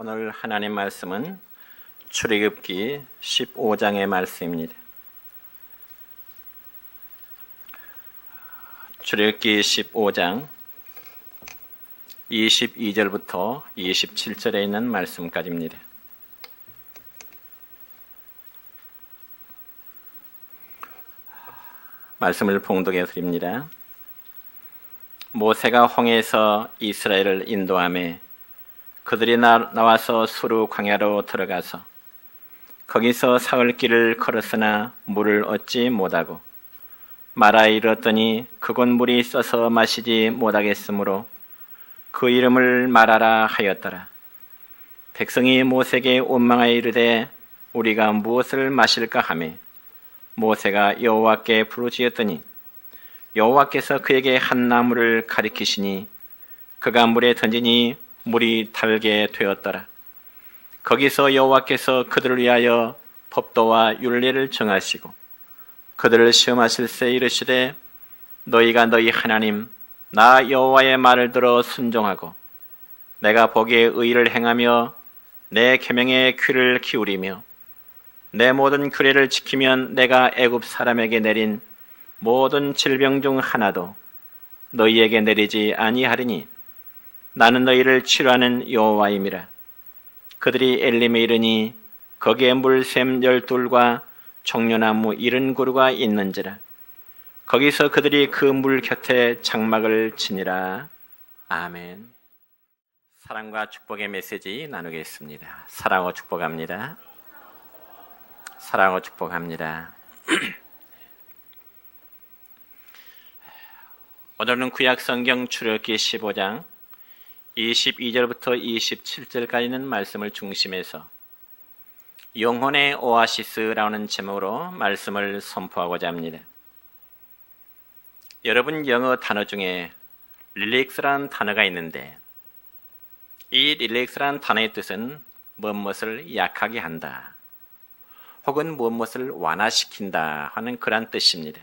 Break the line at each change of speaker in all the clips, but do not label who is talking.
오늘 하나님 말씀은 출애굽기 15장의 말씀입니다. 출애굽기 15장 22절부터 27절에 있는 말씀까지입니다. 말씀을 봉독해 드립니다. 모세가 홍해에서 이스라엘을 인도하며 그들이 나와서 수르 광야로 들어가서 거기서 사흘 길을 걸었으나 물을 얻지 못하고 마라에 이르렀더니 그곳 물이 써서 마시지 못하겠으므로 그 이름을 마라라 하였더라. 백성이 모세에게 원망하여 이르되 우리가 무엇을 마실까 하매 모세가 여호와께 부르짖었더니 여호와께서 그에게 한 나무를 가리키시니 그가 물에 던지니 물이 달게 되었더라. 거기서 여호와께서 그들을 위하여 법도와 율례를 정하시고 그들을 시험하실새 이르시되 너희가 너희 하나님 나 여호와의 말을 들어 순종하고 내가 보기에 의를 행하며 내 계명에 귀를 기울이며 내 모든 규례를 지키면 내가 애굽 사람에게 내린 모든 질병 중 하나도 너희에게 내리지 아니하리니 나는 너희를 치료하는 여호와임이라. 그들이 엘림에 이르니 거기에 물샘 12과 종려나무 70그루가 있는지라. 거기서 그들이 그 물 곁에 장막을 치니라. 아멘. 사랑과 축복의 메시지 나누겠습니다. 사랑하고 축복합니다. 사랑하고 축복합니다. 오늘은 구약성경 출애굽기 15장 22절부터 27절까지는 말씀을 중심해서 영혼의 오아시스라는 제목으로 말씀을 선포하고자 합니다. 여러분 영어 단어 중에 릴렉스라는 단어가 있는데 이 릴렉스라는 단어의 뜻은 무엇을 약하게 한다 혹은 무엇을 완화시킨다 하는 그런 뜻입니다.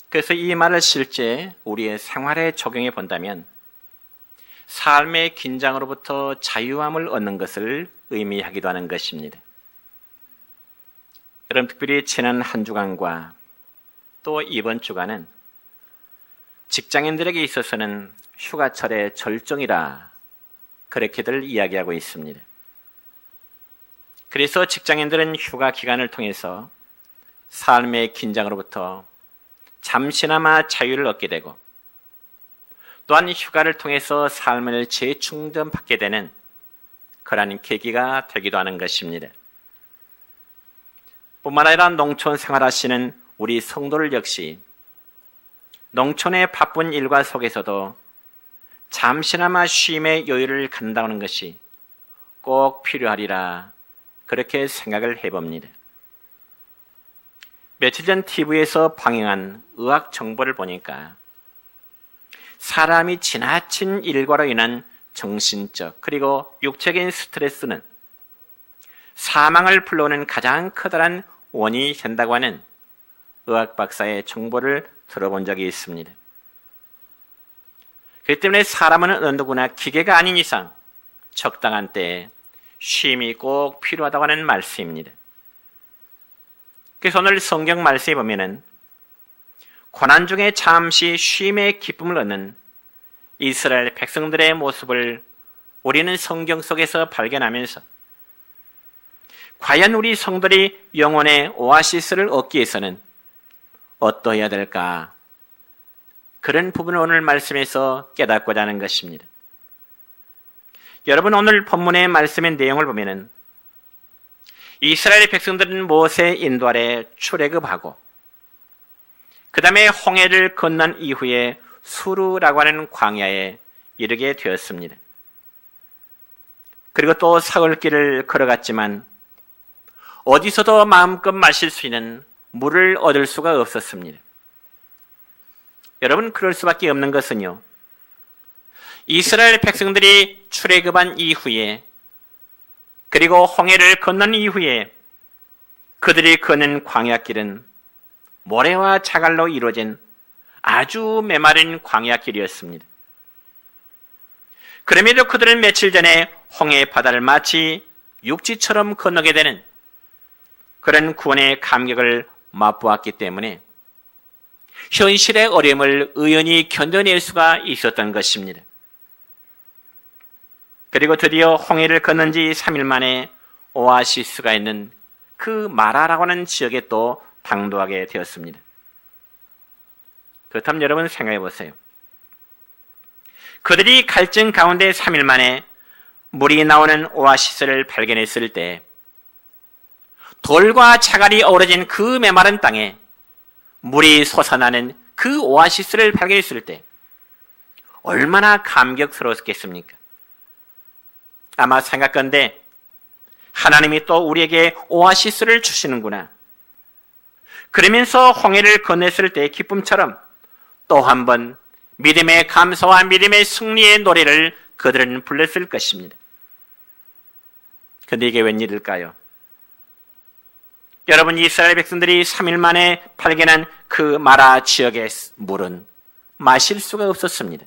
그래서 이 말을 실제 우리의 생활에 적용해 본다면 삶의 긴장으로부터 자유함을 얻는 것을 의미하기도 하는 것입니다. 여러분 특별히 지난 한 주간과 또 이번 주간은 직장인들에게 있어서는 휴가철의 절정이라 그렇게들 이야기하고 있습니다. 그래서 직장인들은 휴가 기간을 통해서 삶의 긴장으로부터 잠시나마 자유를 얻게 되고 또한 휴가를 통해서 삶을 재충전받게 되는 그러한 계기가 되기도 하는 것입니다. 뿐만 아니라 농촌 생활하시는 우리 성도들 역시 농촌의 바쁜 일과 속에서도 잠시나마 쉼의 여유를 갖는다는 것이 꼭 필요하리라 그렇게 생각을 해봅니다. 며칠 전 TV에서 방영한 의학 정보를 보니까 사람이 지나친 일과로 인한 정신적 그리고 육체적인 스트레스는 사망을 불러오는 가장 커다란 원인이 된다고 하는 의학 박사의 정보를 들어본 적이 있습니다. 그렇기 때문에 사람은 어느 누구나 기계가 아닌 이상 적당한 때에 쉼이 꼭 필요하다고 하는 말씀입니다. 그래서 오늘 성경 말씀에 보면은 고난 중에 잠시 쉼의 기쁨을 얻는 이스라엘 백성들의 모습을 우리는 성경 속에서 발견하면서 과연 우리 성들이 영혼의 오아시스를 얻기 위해서는 어떠해야 될까? 그런 부분을 오늘 말씀에서 깨닫고자 하는 것입니다. 여러분 오늘 본문의 말씀의 내용을 보면은 이스라엘 백성들은 모세 인도 아래 출애굽하고 그 다음에 홍해를 건넌 이후에 수르라고 하는 광야에 이르게 되었습니다. 그리고 또 사흘 길을 걸어갔지만 어디서도 마음껏 마실 수 있는 물을 얻을 수가 없었습니다. 여러분 그럴 수밖에 없는 것은요. 이스라엘 백성들이 출애굽한 이후에 그리고 홍해를 건넌 이후에 그들이 걷는 광야길은 모래와 자갈로 이루어진 아주 메마른 광야길이었습니다. 그럼에도 그들은 며칠 전에 홍해 바다를 마치 육지처럼 건너게 되는 그런 구원의 감격을 맛보았기 때문에 현실의 어려움을 의연히 견뎌낼 수가 있었던 것입니다. 그리고 드디어 홍해를 건넌 지 3일 만에 오아시스가 있는 그 마라라고 하는 지역에 또 당도하게 되었습니다. 그렇다면 여러분 생각해 보세요. 그들이 갈증 가운데 3일 만에 물이 나오는 오아시스를 발견했을 때 돌과 자갈이 어우러진 그 메마른 땅에 물이 솟아나는 그 오아시스를 발견했을 때 얼마나 감격스러웠겠습니까? 아마 생각건대 하나님이 또 우리에게 오아시스를 주시는구나. 그러면서 홍해를 건넜을 때의 기쁨처럼 또 한 번 믿음의 감사와 믿음의 승리의 노래를 그들은 불렀을 것입니다. 그런데 이게 웬일일까요? 여러분, 이스라엘 백성들이 3일 만에 발견한 그 마라 지역의 물은 마실 수가 없었습니다.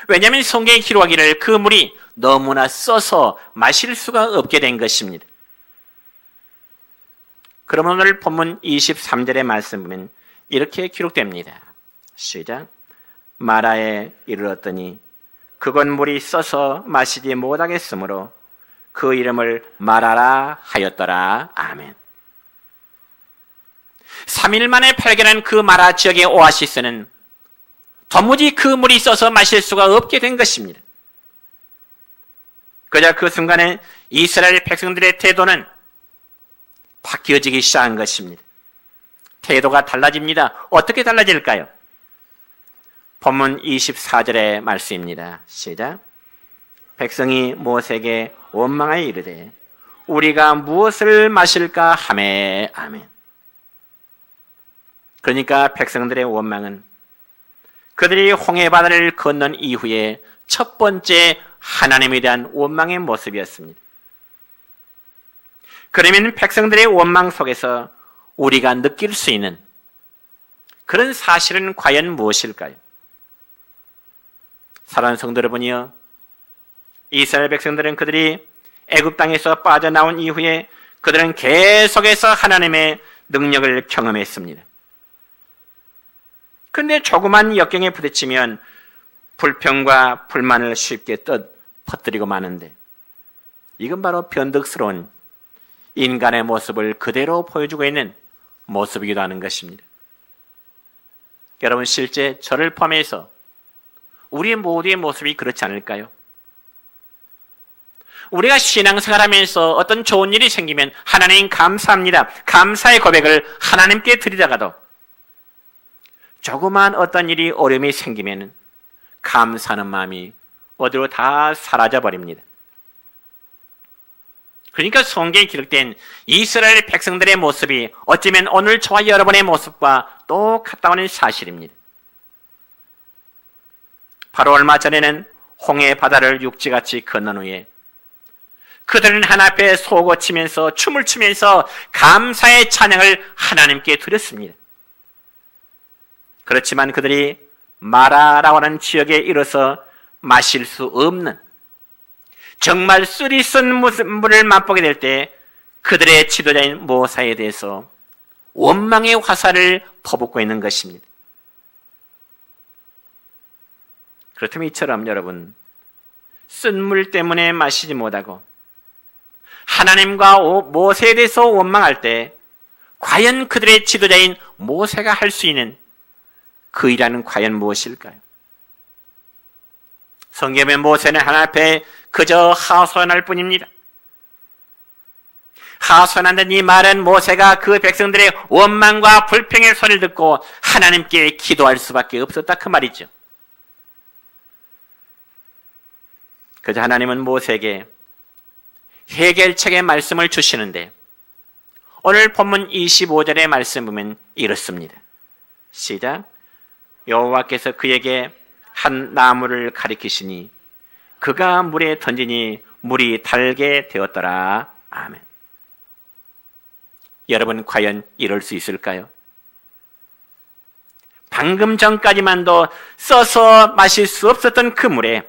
왜냐하면 성경에 기록하기를 그 물이 너무나 써서 마실 수가 없게 된 것입니다. 그러면 오늘 본문 23절의 말씀 보면 이렇게 기록됩니다. 시작. 마라에 이르렀더니 그건 물이 써서 마시지 못하겠으므로 그 이름을 마라라 하였더라. 아멘. 3일 만에 발견한 그 마라 지역의 오아시스는 도무지 그 물이 써서 마실 수가 없게 된 것입니다. 그저 그 순간에 이스라엘 백성들의 태도는 바뀌어지기 시작한 것입니다. 태도가 달라집니다. 어떻게 달라질까요? 본문 24절의 말씀입니다. 시작. 백성이 모세에게 원망하여 이르되 우리가 무엇을 마실까 하매. 아멘. 그러니까 백성들의 원망은 그들이 홍해 바다를 건넌 이후에 첫 번째 하나님에 대한 원망의 모습이었습니다. 그러면 백성들의 원망 속에서 우리가 느낄 수 있는 그런 사실은 과연 무엇일까요? 사랑하는 성도 여러분이요, 이스라엘 백성들은 그들이 애굽 땅에서 빠져나온 이후에 그들은 계속해서 하나님의 능력을 경험했습니다. 그런데 조그만 역경에 부딪히면 불평과 불만을 쉽게 퍼뜨리고 마는데 이건 바로 변덕스러운 인간의 모습을 그대로 보여주고 있는 모습이기도 하는 것입니다. 여러분, 실제 저를 포함해서 우리 모두의 모습이 그렇지 않을까요? 우리가 신앙생활하면서 어떤 좋은 일이 생기면 하나님 감사합니다, 감사의 고백을 하나님께 드리다가도 조그만 어떤 일이 어려움이 생기면 감사하는 마음이 어디로 다 사라져버립니다. 그러니까 성경에 기록된 이스라엘 백성들의 모습이 어쩌면 오늘 저와 여러분의 모습과 똑같다는 사실입니다. 바로 얼마 전에는 홍해 바다를 육지같이 건넌 후에 그들은 하나님 앞에 소고 치면서 춤을 추면서 감사의 찬양을 하나님께 드렸습니다. 그렇지만 그들이 마라라고 하는 지역에 이르러서 마실 수 없는 정말 쓰리 쓴 물을 맛보게 될 때 그들의 지도자인 모세에 대해서 원망의 화살을 퍼붓고 있는 것입니다. 그렇다면 이처럼 여러분, 쓴 물 때문에 마시지 못하고 하나님과 모세에 대해서 원망할 때 과연 그들의 지도자인 모세가 할 수 있는 그 일은 과연 무엇일까요? 성경의 모세는 하나님 앞에 그저 하소연할 뿐입니다. 하소연한다는 이 말은 모세가 그 백성들의 원망과 불평의 소리를 듣고 하나님께 기도할 수밖에 없었다 그 말이죠. 그저 하나님은 모세에게 해결책의 말씀을 주시는데 오늘 본문 25절의 말씀 보면 이렇습니다. 시작. 여호와께서 그에게 한 나무를 가리키시니 그가 물에 던지니 물이 달게 되었더라. 아멘. 여러분, 과연 이럴 수 있을까요? 방금 전까지만도 써서 마실 수 없었던 그 물에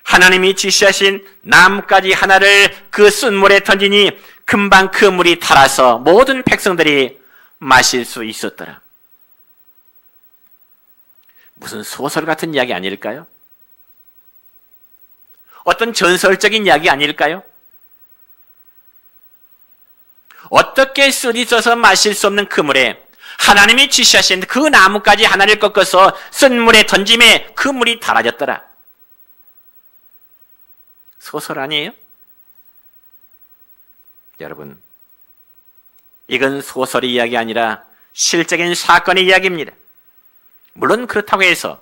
하나님이 지시하신 나뭇가지 하나를 그 쓴물에 던지니 금방 그 물이 달아서 모든 백성들이 마실 수 있었더라. 무슨 소설 같은 이야기 아닐까요? 어떤 전설적인 이야기 아닐까요? 어떻게 쓰리써서 마실 수 없는 그 물에 하나님이 지시하신 그 나뭇가지 하나를 꺾어서 쓴 물에 던짐에 그 물이 달아졌더라. 소설 아니에요? 여러분, 이건 소설의 이야기 아니라 실적인 사건의 이야기입니다. 물론 그렇다고 해서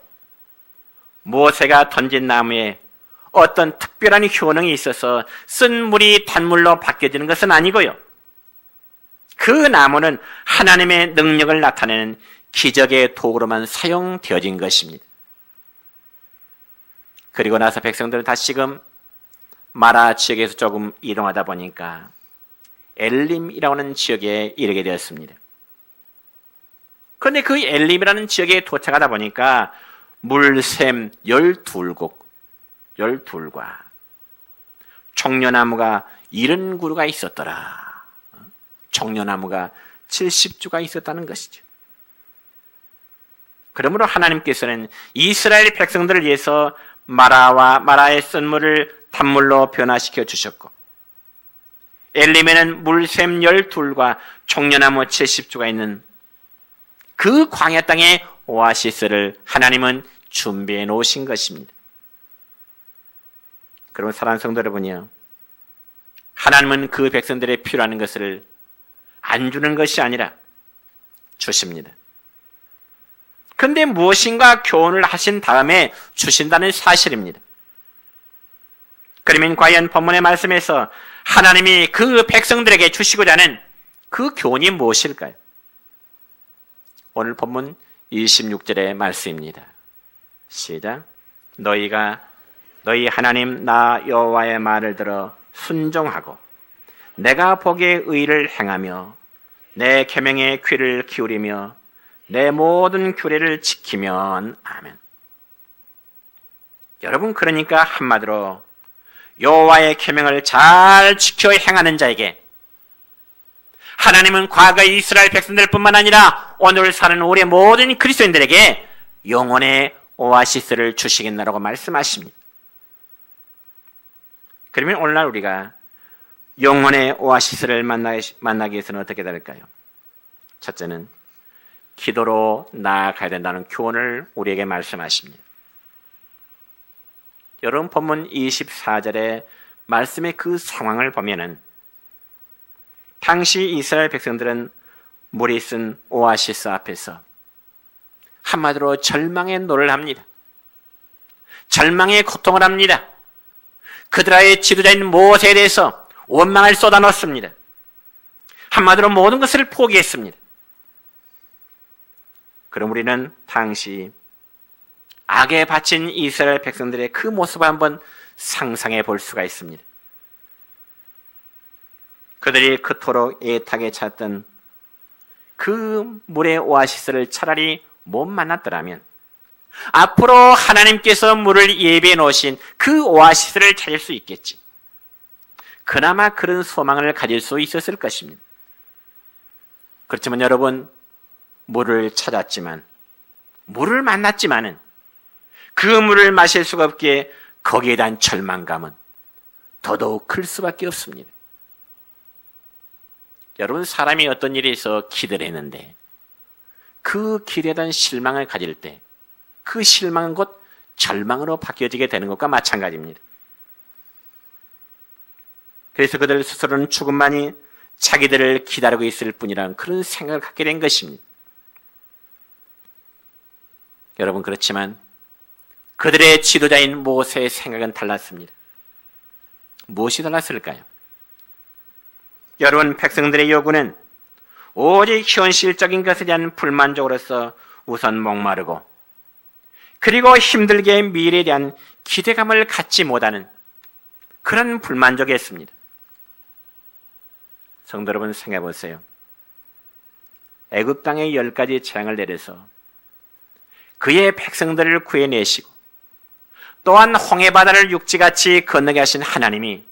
모세가 던진 나무에 어떤 특별한 효능이 있어서 쓴 물이 단물로 바뀌어지는 것은 아니고요. 그 나무는 하나님의 능력을 나타내는 기적의 도구로만 사용되어진 것입니다. 그리고 나서 백성들은 다시금 마라 지역에서 조금 이동하다 보니까 엘림이라고 하는 지역에 이르게 되었습니다. 그런데 그 엘림이라는 지역에 도착하다 보니까 물샘 12곳과 종려나무가 70그루가 있었더라. 종려나무가 70주가 있었다는 것이죠. 그러므로 하나님께서는 이스라엘 백성들을 위해서 마라와 마라의 쓴물을 단물로 변화시켜 주셨고, 엘림에는 물샘 12과 종려나무 70주가 있는 그 광야 땅의 오아시스를 하나님은 준비해 놓으신 것입니다. 그러면 사랑하는 성도 여러분이요, 하나님은 그 백성들의 필요한 것을 안 주는 것이 아니라 주십니다. 그런데 무엇인가 교훈을 하신 다음에 주신다는 사실입니다. 그러면 과연 본문의 말씀에서 하나님이 그 백성들에게 주시고자 하는 그 교훈이 무엇일까요? 오늘 본문 26절의 말씀입니다. 시작. 너희 하나님 나 여호와의 말을 들어 순종하고 내가 보기에 의를 행하며 내 계명에 귀를 기울이며 내 모든 규례를 지키면 아멘. 여러분, 그러니까 한마디로 여호와의 계명을 잘 지켜 행하는 자에게 하나님은 과거 이스라엘 백성들뿐만 아니라 오늘 사는 우리 모든 그리스도인들에게 영혼의 오아시스를 주시겠노라고 말씀하십니다. 그러면 오늘날 우리가 영혼의 오아시스를 만나기 위해서는 어떻게 될까요? 첫째는 기도로 나아가야 된다는 교훈을 우리에게 말씀하십니다. 여러분, 본문 24절의 말씀의 그 상황을 보면은 당시 이스라엘 백성들은 물이 쓴 오아시스 앞에서 한마디로 절망의 노를 합니다. 절망의 고통을 합니다. 그들의 지도자인 모세에 대해서 원망을 쏟아넣습니다. 한마디로 모든 것을 포기했습니다. 그럼 우리는 당시 악에 바친 이스라엘 백성들의 그 모습을 한번 상상해 볼 수가 있습니다. 그들이 그토록 애타게 찾던 그 물의 오아시스를 차라리 못 만났더라면 앞으로 하나님께서 물을 예비해 놓으신 그 오아시스를 찾을 수 있겠지. 그나마 그런 소망을 가질 수 있었을 것입니다. 그렇지만 여러분, 물을 찾았지만, 물을 만났지만은 그 물을 마실 수가 없기에 거기에 대한 절망감은 더더욱 클 수밖에 없습니다. 여러분, 사람이 어떤 일에 있어 기대를 했는데 그 기대에 대한 실망을 가질 때 그 실망은 곧 절망으로 바뀌어지게 되는 것과 마찬가지입니다. 그래서 그들 스스로는 죽음만이 자기들을 기다리고 있을 뿐이라는 그런 생각을 갖게 된 것입니다. 여러분, 그렇지만 그들의 지도자인 모세의 생각은 달랐습니다. 무엇이 달랐을까요? 여러분, 백성들의 요구는 오직 현실적인 것에 대한 불만족으로서 우선 목마르고, 그리고 힘들게 미래에 대한 기대감을 갖지 못하는 그런 불만족이었습니다. 성도 여러분, 생각해 보세요. 애굽 땅에 10가지 재앙을 내려서 그의 백성들을 구해내시고 또한 홍해바다를 육지같이 건너게 하신 하나님이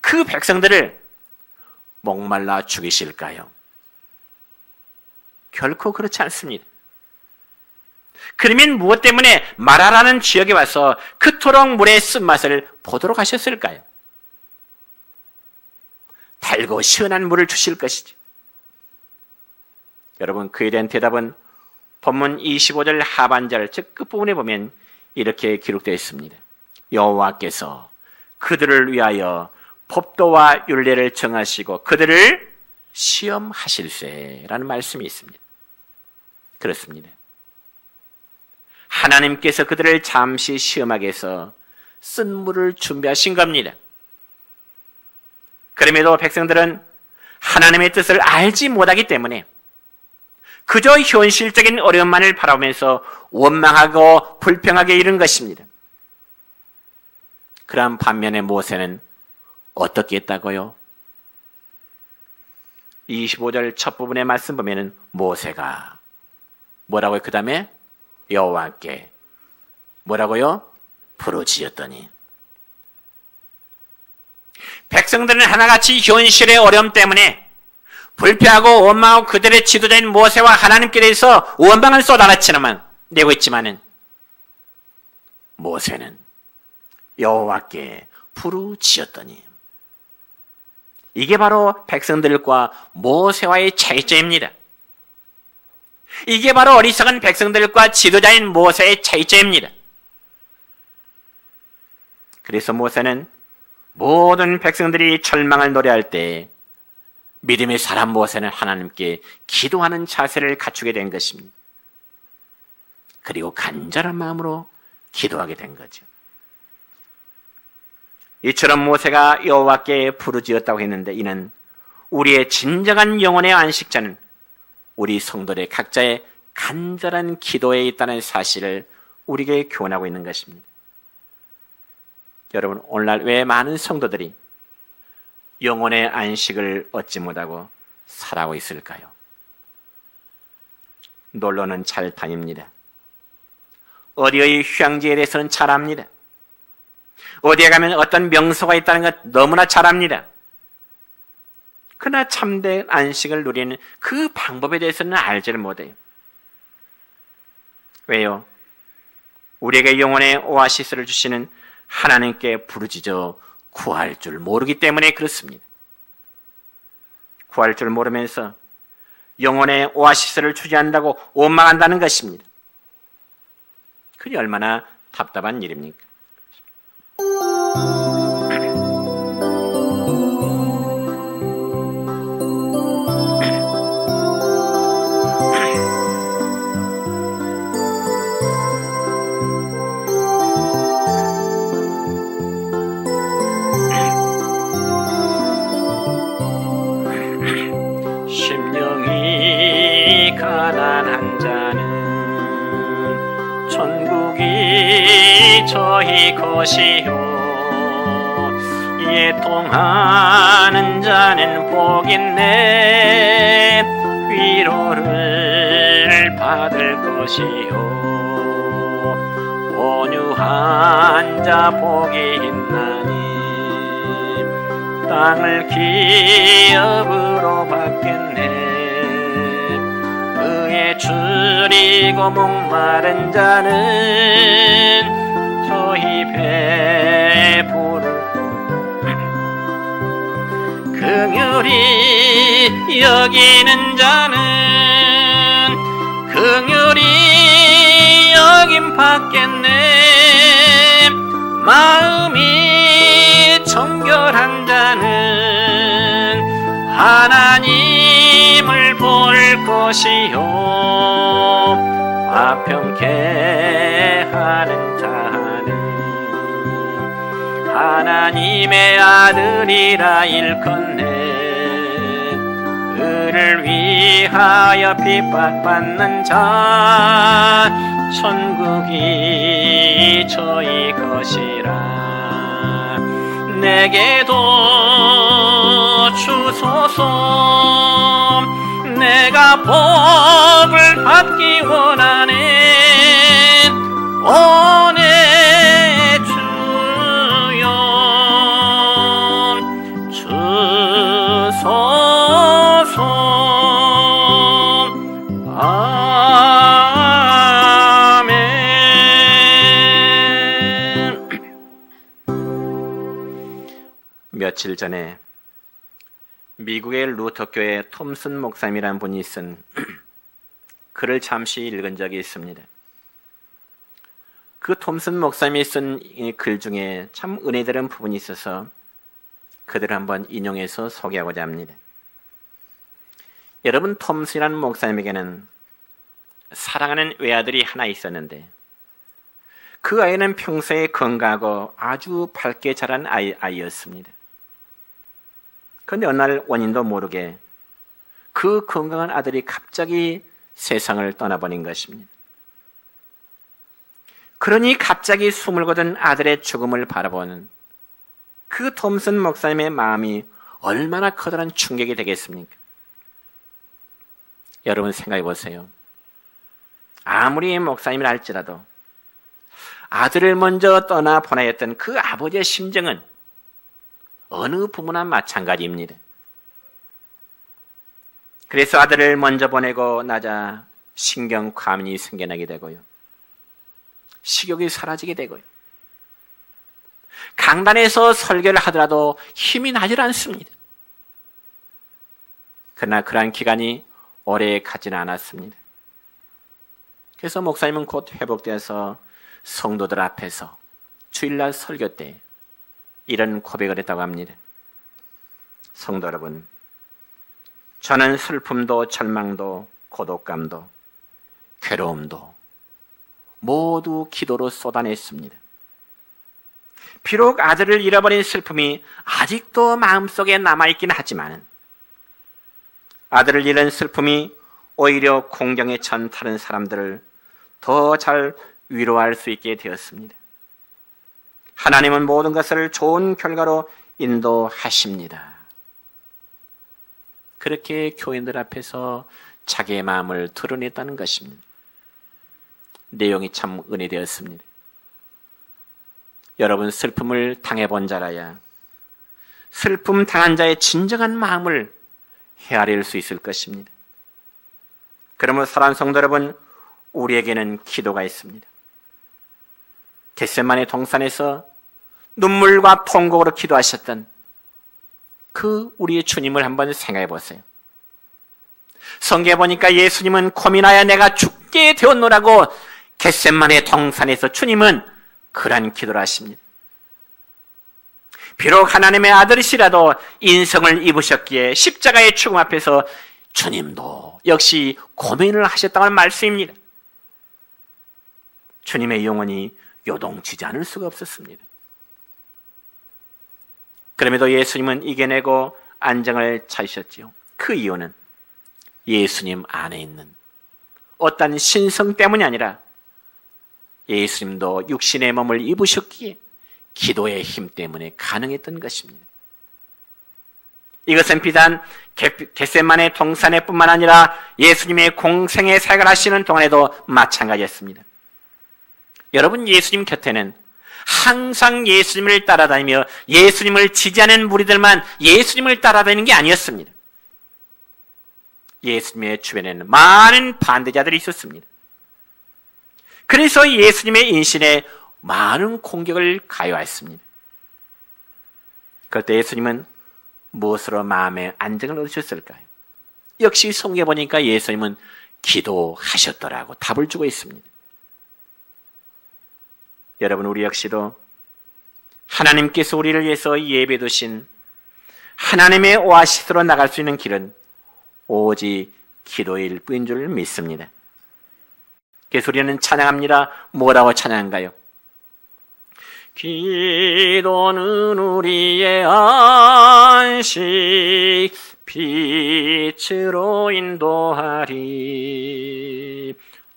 그 백성들을 목말라 죽이실까요? 결코 그렇지 않습니다. 그러면 무엇 때문에 마라라는 지역에 와서 그토록 물의 쓴맛을 보도록 하셨을까요? 달고 시원한 물을 주실 것이죠. 여러분, 그에 대한 대답은 본문 25절 하반절, 즉 끝부분에 보면 이렇게 기록되어 있습니다. 여호와께서 그들을 위하여 법도와 율례를 정하시고 그들을 시험하실세라는 말씀이 있습니다. 그렇습니다. 하나님께서 그들을 잠시 시험하게 해서 쓴 물을 준비하신 겁니다. 그럼에도 백성들은 하나님의 뜻을 알지 못하기 때문에 그저 현실적인 어려움만을 바라보면서 원망하고 불평하게 이른 것입니다. 그러한 반면에 모세는 어떻게 했다고요? 25절 첫 부분의 말씀 보면은 모세가 뭐라고요? 그 다음에 여호와께 뭐라고요? 부르짖었더니. 백성들은 하나같이 현실의 어려움 때문에 불평하고 원망하고 그들의 지도자인 모세와 하나님께 대해서 원망을 쏟아내고 있지만은 모세는 여호와께 부르짖었더니. 이게 바로 백성들과 모세와의 차이점입니다. 이게 바로 어리석은 백성들과 지도자인 모세의 차이점입니다. 그래서 모세는 모든 백성들이 절망을 노래할 때 믿음의 사람 모세는 하나님께 기도하는 자세를 갖추게 된 것입니다. 그리고 간절한 마음으로 기도하게 된 거죠. 이처럼 모세가 여호와께 부르짖었다고 했는데 이는 우리의 진정한 영혼의 안식자는 우리 성도들의 각자의 간절한 기도에 있다는 사실을 우리에게 교훈하고 있는 것입니다. 여러분, 오늘날 왜 많은 성도들이 영혼의 안식을 얻지 못하고 살아오고 있을까요? 놀러는 잘 다닙니다. 어디의 휴양지에 대해서는 잘 압니다. 어디에 가면 어떤 명소가 있다는 것 너무나 잘 압니다. 그러나 참된 안식을 누리는 그 방법에 대해서는 알지를 못해요. 왜요? 우리에게 영혼의 오아시스를 주시는 하나님께 부르짖어 구할 줄 모르기 때문에 그렇습니다. 구할 줄 모르면서 영혼의 오아시스를 주지 않는다고 원망한다는 것입니다. 그게 얼마나 답답한 일입니까? 심령이 가난한 자는 천국이 저희 것이요 애통하는 자는 복있네 위로를 받을 것이요 온유한 자 복이 있나니 땅을 기업으로 받겠네 그의 줄이고 목마른 자는 저희 배부를 긍휼히 여기는 자는 긍휼히 여김 받겠네 마음이 정결한 자는 하나님을 볼 것이요 화평케 하는 자는 하나님의 아들이라 일컫네 그를 위하여 핍박받는 자 천국이 저희 것이라 내게도 주소서 내가 복을 받기 원하네 오네 아멘. 며칠 전에 미국의 루터교회 톰슨 목사님이라는 분이 쓴 글을 잠시 읽은 적이 있습니다. 그 톰슨 목사님이 쓴 글 중에 참 은혜되는 부분이 있어서 그들을 한번 인용해서 소개하고자 합니다. 여러분, 톰슨이라는 목사님에게는 사랑하는 외아들이 하나 있었는데 그 아이는 평소에 건강하고 아주 밝게 자란 아이였습니다. 그런데 어느 날 원인도 모르게 그 건강한 아들이 갑자기 세상을 떠나버린 것입니다. 그러니 갑자기 숨을 거둔 아들의 죽음을 바라보는 그 톰슨 목사님의 마음이 얼마나 커다란 충격이 되겠습니까? 여러분 생각해 보세요. 아무리 목사님이라 할지라도 아들을 먼저 떠나보내었던 그 아버지의 심정은 어느 부모나 마찬가지입니다. 그래서 아들을 먼저 보내고 나자 신경과민이 생겨나게 되고요. 식욕이 사라지게 되고요. 강단에서 설교를 하더라도 힘이 나질 않습니다. 그러나 그러한 기간이 오래 가지는 않았습니다. 그래서 목사님은 곧 회복되어서 성도들 앞에서 주일날 설교 때 이런 고백을 했다고 합니다. 성도 여러분, 저는 슬픔도 절망도 고독감도 괴로움도 모두 기도로 쏟아냈습니다. 비록 아들을 잃어버린 슬픔이 아직도 마음속에 남아있긴 하지만 아들을 잃은 슬픔이 오히려 공경에 찬 다른 사람들을 더 잘 위로할 수 있게 되었습니다. 하나님은 모든 것을 좋은 결과로 인도하십니다. 그렇게 교인들 앞에서 자기의 마음을 드러냈다는 것입니다. 내용이 참 은혜되었습니다. 여러분, 슬픔을 당해본 자라야 슬픔 당한 자의 진정한 마음을 헤아릴 수 있을 것입니다. 그러므로 사랑하는 성도 여러분, 우리에게는 기도가 있습니다. 겟세마네 동산에서 눈물과 통곡으로 기도하셨던 그 우리의 주님을 한번 생각해 보세요. 성경에 보니까 예수님은 고민하여 내가 죽게 되었노라고 겟세마네 동산에서 주님은 그러한 기도를 하십니다. 비록 하나님의 아들이시라도 인성을 입으셨기에 십자가의 죽음 앞에서 주님도 역시 고민을 하셨다는 말씀입니다. 주님의 영혼이 요동치지 않을 수가 없었습니다. 그럼에도 예수님은 이겨내고 안정을 찾으셨지요. 그 이유는 예수님 안에 있는 어떤 신성 때문이 아니라 예수님도 육신의 몸을 입으셨기에 기도의 힘 때문에 가능했던 것입니다. 이것은 비단 겟세마네 동산에 뿐만 아니라 예수님의 공생의 사역을 하시는 동안에도 마찬가지였습니다. 여러분, 예수님 곁에는 항상 예수님을 따라다니며 예수님을 지지하는 무리들만 예수님을 따라다니는 게 아니었습니다. 예수님의 주변에는 많은 반대자들이 있었습니다. 그래서 예수님의 인신에 많은 공격을 가요했습니다. 그때 예수님은 무엇으로 마음의 안정을 얻으셨을까요? 역시 성경에 보니까 예수님은 기도하셨더라고 답을 주고 있습니다. 여러분, 우리 역시도 하나님께서 우리를 위해서 예배해 두신 하나님의 오아시스로 나갈 수 있는 길은 오직 기도일 뿐인 줄 믿습니다. 그래서 우리는 찬양합니다. 뭐라고 찬양한가요? 기도는 우리의 안식 빛으로 인도하리.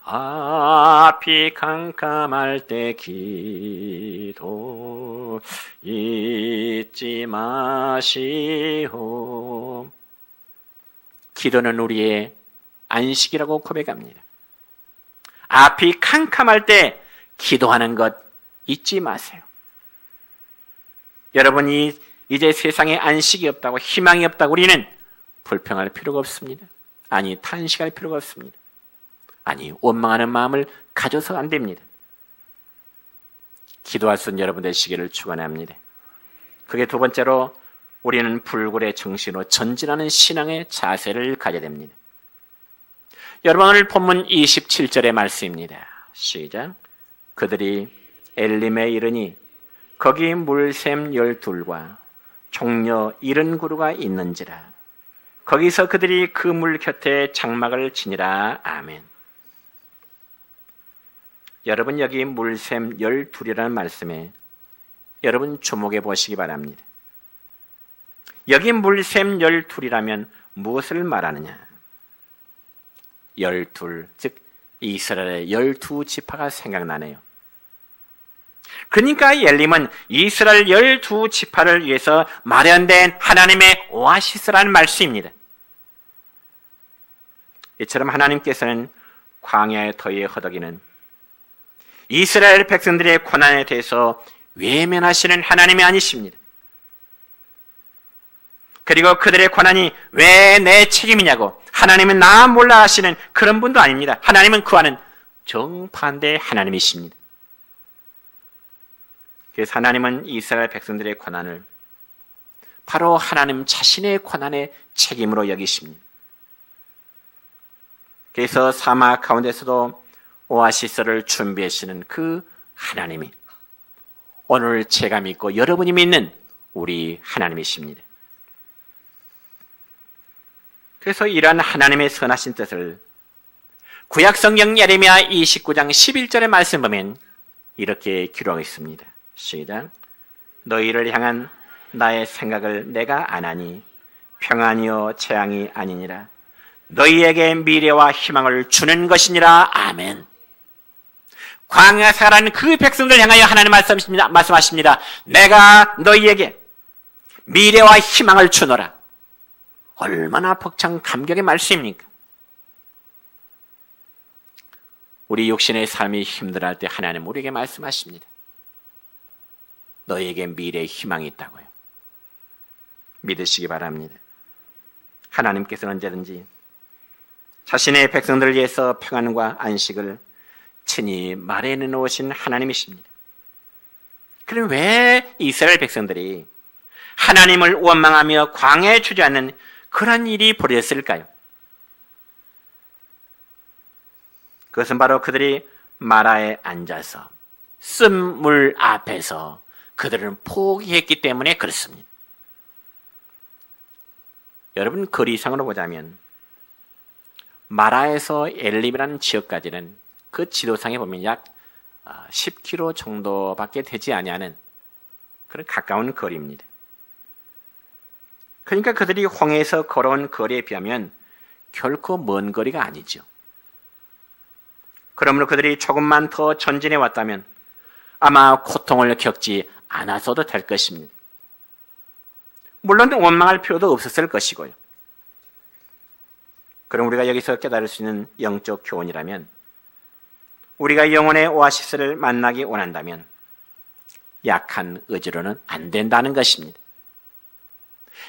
앞이 캄캄할 때 기도 잊지 마시오. 기도는 우리의 안식이라고 고백합니다. 앞이 캄캄할 때 기도하는 것 잊지 마세요. 여러분이 이제 세상에 안식이 없다고, 희망이 없다고 우리는 불평할 필요가 없습니다. 아니, 탄식할 필요가 없습니다. 아니, 원망하는 마음을 가져서 안 됩니다. 기도할 수 있는 여러분 되시기를 축원합니다. 그게 두 번째로 우리는 불굴의 정신으로 전진하는 신앙의 자세를 가져야 됩니다. 여러분, 오늘 본문 27절의 말씀입니다. 시작. 그들이 엘림에 이르니 거기 물샘 12과 종려 70그루가 있는지라. 거기서 그들이 그 물 곁에 장막을 치니라. 아멘. 여러분, 여기 물샘 12이라는 말씀에 여러분 주목해 보시기 바랍니다. 여기 물샘 12이라면 무엇을 말하느냐? 12, 즉 이스라엘의 12지파가 생각나네요. 그러니까 엘림은 이스라엘 12지파를 위해서 마련된 하나님의 오아시스라는 말씀입니다. 이처럼 하나님께서는 광야의 더위에 허덕이는 이스라엘 백성들의 고난에 대해서 외면하시는 하나님이 아니십니다. 그리고 그들의 고난이 왜 내 책임이냐고 하나님은 나 몰라 하시는 그런 분도 아닙니다. 하나님은 그와는 정반대의 하나님이십니다. 그래서 하나님은 이스라엘 백성들의 고난을 바로 하나님 자신의 고난의 책임으로 여기십니다. 그래서 사막 가운데서도 오아시스를 준비하시는 그 하나님이 오늘 제가 믿고 여러분이 믿는 우리 하나님이십니다. 그래서 이러한 하나님의 선하신 뜻을 구약성경 예레미야 29장 11절의 말씀 보면 이렇게 기록하고 있습니다. 시작. 너희를 향한 나의 생각을 내가 아나니 평안이요 재앙이 아니니라. 너희에게 미래와 희망을 주는 것이니라. 아멘. 광야 살아가는 그 백성들 향하여 하나님 말씀하십니다. 내가 너희에게 미래와 희망을 주노라. 얼마나 벅찬 감격의 말씀입니까? 우리 육신의 삶이 힘들어할 때 하나님 우리에게 말씀하십니다. 너희에게 미래의 희망이 있다고요. 믿으시기 바랍니다. 하나님께서는 언제든지 자신의 백성들을 위해서 평안과 안식을 친히 마련해 놓으신 하나님이십니다. 그럼 왜 이스라엘 백성들이 하나님을 원망하며 광야에 주저앉는 그런 일이 벌어졌을까요? 그것은 바로 그들이 마라에 앉아서 쓴물 앞에서 그들은 포기했기 때문에 그렇습니다. 여러분, 거리상으로 보자면 마라에서 엘림이라는 지역까지는 그 지도상에 보면 약 10km 정도밖에 되지 아니하는 그런 가까운 거리입니다. 그러니까 그들이 홍해에서 걸어온 거리에 비하면 결코 먼 거리가 아니죠. 그러므로 그들이 조금만 더 전진해 왔다면 아마 고통을 겪지 않았어도 될 것입니다. 물론 원망할 필요도 없었을 것이고요. 그럼 우리가 여기서 깨달을 수 있는 영적 교훈이라면 우리가 영혼의 오아시스를 만나기 원한다면 약한 의지로는 안 된다는 것입니다.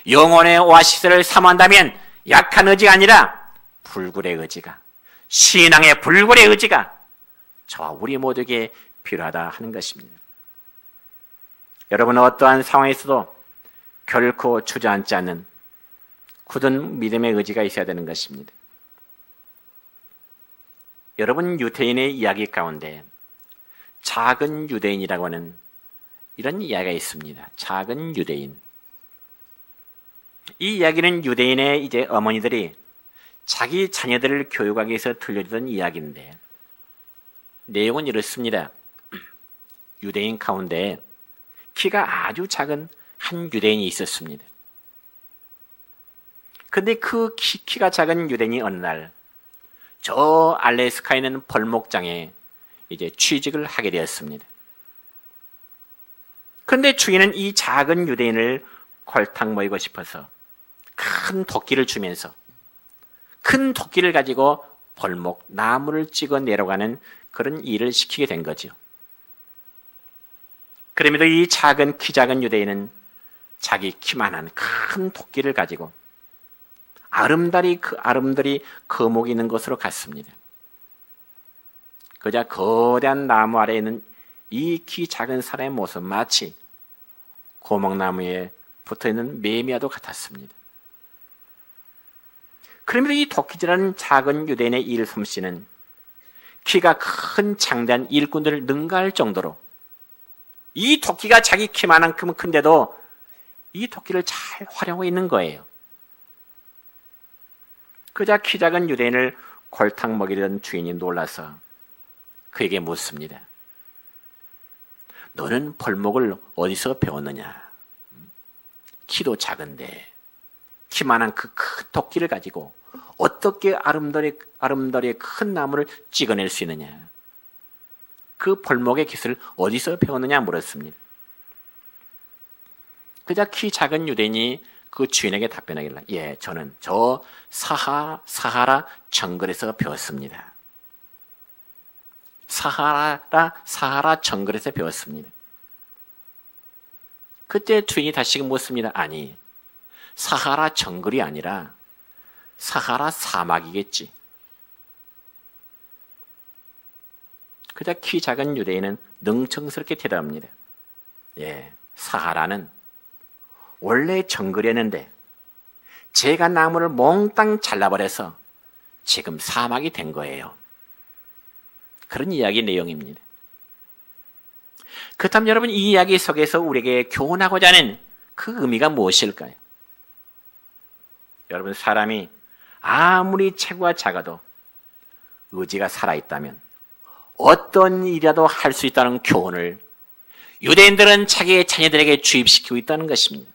영혼의 오아시스를 사모한다면 약한 의지가 아니라 불굴의 의지가, 신앙의 불굴의 의지가 저와 우리 모두에게 필요하다 하는 것입니다. 여러분, 어떠한 상황에서도 결코 주저앉지 않는 굳은 믿음의 의지가 있어야 되는 것입니다. 여러분, 유대인의 이야기 가운데 작은 유대인이라고 하는 이런 이야기가 있습니다. 작은 유대인. 이 이야기는 유대인의 이제 어머니들이 자기 자녀들을 교육하기 위해서 들려주던 이야기인데 내용은 이렇습니다. 유대인 가운데 키가 아주 작은 한 유대인이 있었습니다. 근데 그 키가 작은 유대인이 어느 날 저 알래스카에 있는 벌목장에 이제 취직을 하게 되었습니다. 그런데 주인은 이 작은 유대인을 골탕 먹이고 싶어서 큰 도끼를 주면서 큰 도끼를 가지고 벌목 나무를 찍어 내려가는 그런 일을 시키게 된 거죠. 그럼에도 이 키 작은 유대인은 자기 키만한 큰 도끼를 가지고 아름다리 거목이 있는 곳으로 갔습니다. 그저 거대한 나무 아래에 있는 이 키 작은 사람의 모습 마치 고목나무에 붙어있는 매미와도 같았습니다. 그러면서 이 도끼질하는 작은 유대인의 일 솜씨는 키가 큰 장대한 일꾼들을 능가할 정도로 이 도끼가 자기 키만큼 큰데도 이 도끼를 잘 활용하고 있는 거예요. 그저 키 작은 유대인을 골탕 먹이던 주인이 놀라서 그에게 묻습니다. 너는 벌목을 어디서 배웠느냐? 키도 작은데 키만한 그 큰 도끼를 가지고 어떻게 아름다리 큰 나무를 찍어낼 수 있느냐? 그 벌목의 기술을 어디서 배웠느냐 물었습니다. 그저 키 작은 유대인이 그 주인에게 답변하길래 예, 저는 저 사하라 정글에서 배웠습니다. 사하라 정글에서 배웠습니다. 그때 주인이 다시 묻습니다. 아니, 사하라 정글이 아니라 사하라 사막이겠지. 그저 키 작은 유대인은 능청스럽게 대답합니다. 예, 사하라는 원래 정글이었는데 제가 나무를 몽땅 잘라버려서 지금 사막이 된 거예요. 그런 이야기 내용입니다. 그렇다면 여러분, 이 이야기 속에서 우리에게 교훈하고자 하는 그 의미가 무엇일까요? 여러분, 사람이 아무리 체구가 작아도 의지가 살아있다면 어떤 일이라도 할 수 있다는 교훈을 유대인들은 자기의 자녀들에게 주입시키고 있다는 것입니다.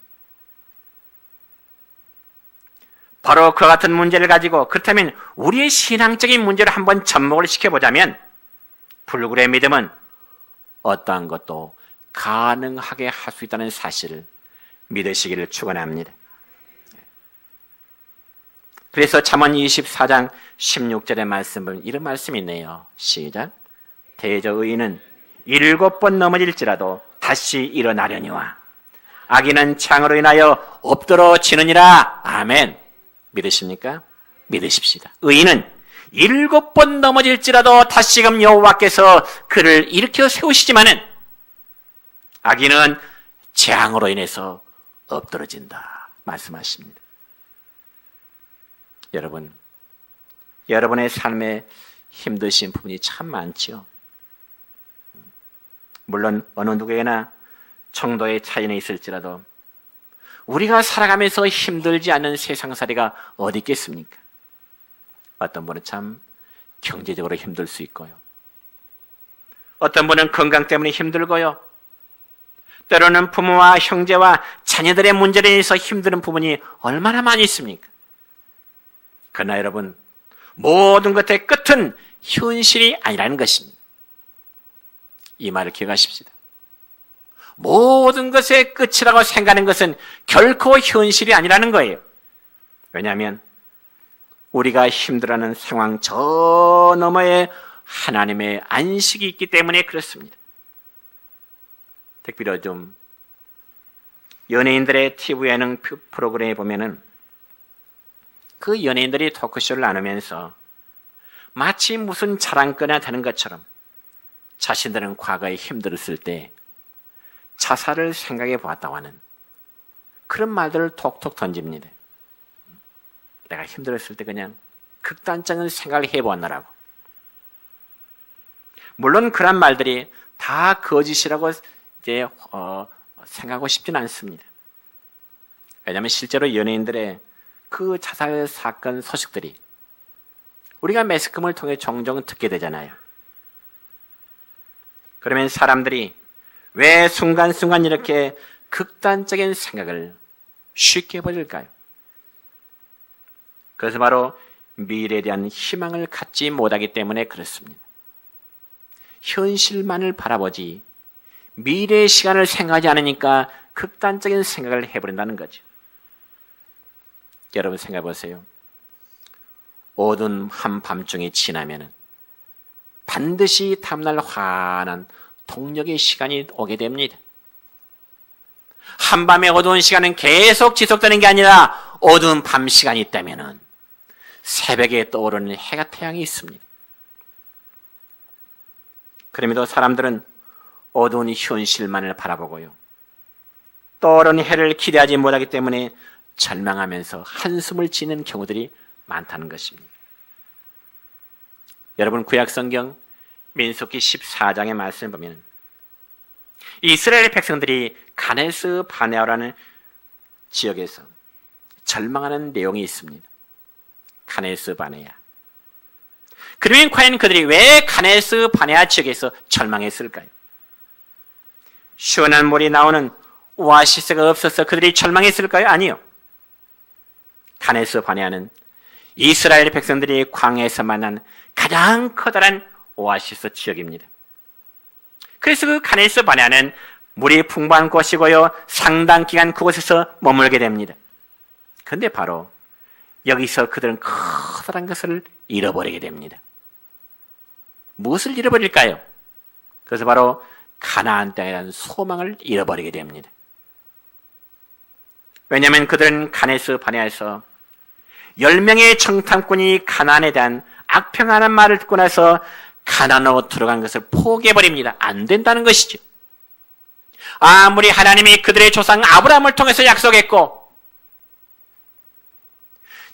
바로 그와 같은 문제를 가지고, 그렇다면 우리의 신앙적인 문제를 한번 접목을 시켜보자면 불굴의 믿음은 어떠한 것도 가능하게 할 수 있다는 사실을 믿으시기를 축원합니다. 그래서 잠언 24장 16절의 말씀은 이런 말씀이 있네요. 시작. 대저 의인은 7번 넘어질지라도 다시 일어나려니와 악인은 창으로 인하여 엎드러지느니라. 아멘. 믿으십니까? 믿으십시다. 의인은 7번 넘어질지라도 다시금 여호와께서 그를 일으켜 세우시지만은 악인은 재앙으로 인해서 엎드러진다 말씀하십니다. 여러분, 여러분의 삶에 힘드신 부분이 참 많지요. 물론 어느 누구에나 정도의 차이는 있을지라도 우리가 살아가면서 힘들지 않은 세상살이가 어디 있겠습니까? 어떤 분은 참 경제적으로 힘들 수 있고요. 어떤 분은 건강 때문에 힘들고요. 때로는 부모와 형제와 자녀들의 문제로 인해서 힘드는 부분이 얼마나 많이 있습니까? 그러나 여러분, 모든 것의 끝은 현실이 아니라는 것입니다. 이 말을 기억하십시다. 모든 것의 끝이라고 생각하는 것은 결코 현실이 아니라는 거예요. 왜냐하면 우리가 힘들어하는 상황 저 너머에 하나님의 안식이 있기 때문에 그렇습니다. 특별히 좀 연예인들의 TV 예능 프로그램에 보면은 그 연예인들이 토크쇼를 나누면서 마치 무슨 자랑거나 되는 것처럼 자신들은 과거에 힘들었을 때 자살을 생각해 보았다고 하는 그런 말들을 톡톡 던집니다. 내가 힘들었을 때 그냥 극단적인 생각을 해보았나라고. 물론 그런 말들이 다 거짓이라고 이제 생각하고 싶지는 않습니다. 왜냐하면 실제로 연예인들의 그 자살 사건 소식들이 우리가 매스컴을 통해 종종 듣게 되잖아요. 그러면 사람들이 왜 순간순간 이렇게 극단적인 생각을 쉽게 버릴까요? 그래서 바로 미래에 대한 희망을 갖지 못하기 때문에 그렇습니다. 현실만을 바라보지 미래의 시간을 생각하지 않으니까 극단적인 생각을 해버린다는 거죠. 여러분 생각해 보세요. 어두운 한밤중이 지나면은 반드시 다음날 환한 동력의 시간이 오게 됩니다. 한밤의 어두운 시간은 계속 지속되는 게 아니라 어두운 밤 시간이 있다면은 새벽에 떠오르는 해가 태양이 있습니다. 그럼에도 사람들은 어두운 현실만을 바라보고요. 떠오르는 해를 기대하지 못하기 때문에 절망하면서 한숨을 지는 경우들이 많다는 것입니다. 여러분, 구약성경 민수기 14장의 말씀을 보면 이스라엘 백성들이 가데스 바네아라는 지역에서 절망하는 내용이 있습니다. 가데스 바네아. 그러면 과연 그들이 왜 가데스 바네아 지역에서 절망했을까요? 시원한 물이 나오는 오아시스가 없어서 그들이 절망했을까요? 아니요. 가데스 바네아는 이스라엘 백성들이 광야에서 만난 가장 커다란 오아시스 지역입니다. 그래서 그 가데스 바네아는 물이 풍부한 곳이고요, 상당 기간 그곳에서 머물게 됩니다. 그런데 바로 여기서 그들은 커다란 것을 잃어버리게 됩니다. 무엇을 잃어버릴까요? 그래서 바로 가나안 땅에 대한 소망을 잃어버리게 됩니다. 왜냐하면 그들은 가데스 바네아에서 10명의 정탐꾼이 가나안에 대한 악평하는 말을 듣고 나서 가나안으로 들어간 것을 포기해버립니다. 안 된다는 것이죠. 아무리 하나님이 그들의 조상 아브라함을 통해서 약속했고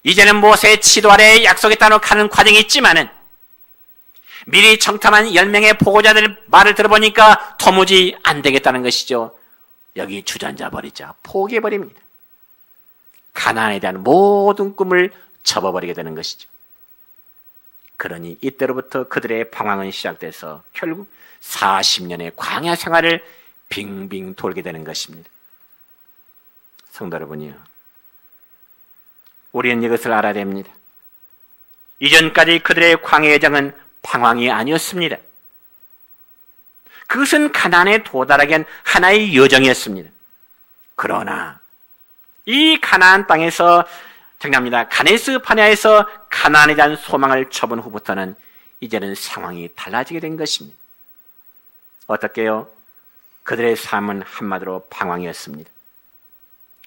이제는 모세의 지도 아래 약속의 땅으로 가는 과정이 있지만은 미리 정탐한 10명의 보고자들 말을 들어보니까 도무지 안 되겠다는 것이죠. 여기 주저앉아 버리자. 포기해버립니다. 가나안에 대한 모든 꿈을 접어버리게 되는 것이죠. 그러니 이때로부터 그들의 방황은 시작돼서 결국 40년의 광야 생활을 빙빙 돌게 되는 것입니다. 성도 여러분이요, 우리는 이것을 알아야 됩니다. 이전까지 그들의 광야의 여정은 방황이 아니었습니다. 그것은 가나안에 도달하기 위한 하나의 여정이었습니다. 그러나 이 가나안 땅에서 정답니다. 가데스 바네아에서 가나안에 대한 소망을 접은 후부터는 이제는 상황이 달라지게 된 것입니다. 어떻게요? 그들의 삶은 한마디로 방황이었습니다.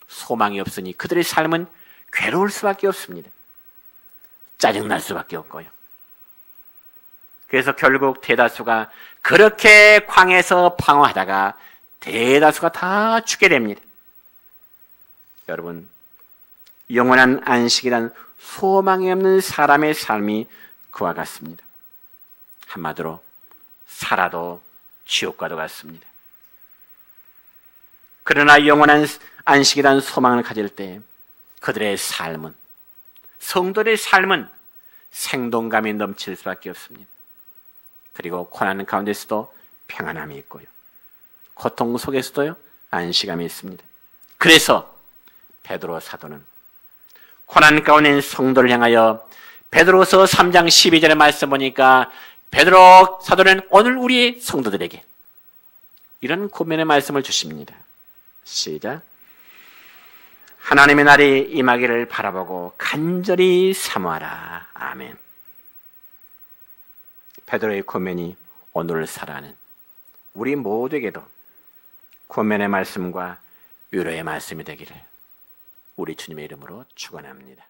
소망이 없으니 그들의 삶은 괴로울 수밖에 없습니다. 짜증날 수밖에 없고요. 그래서 결국 대다수가 그렇게 광야에서 방황하다가 대다수가 다 죽게 됩니다. 여러분, 영원한 안식이란 소망이 없는 사람의 삶이 그와 같습니다. 한마디로 살아도 지옥과도 같습니다. 그러나 영원한 안식이란 소망을 가질 때 그들의 삶은, 성도들의 삶은 생동감이 넘칠 수밖에 없습니다. 그리고 고난 가운데서도 평안함이 있고요, 고통 속에서도요 안식감이 있습니다. 그래서 베드로 사도는 고난 가운데 있는 성도를 향하여 베드로서 3장 12절의 말씀 보니까 베드로 사도는 오늘 우리 성도들에게 이런 고면의 말씀을 주십니다. 시작. 하나님의 날이 임하기를 바라보고 간절히 사모하라. 아멘. 베드로의 고면이 오늘을 살아가는 우리 모두에게도 고면의 말씀과 위로의 말씀이 되기를 우리 주님의 이름으로 축원합니다.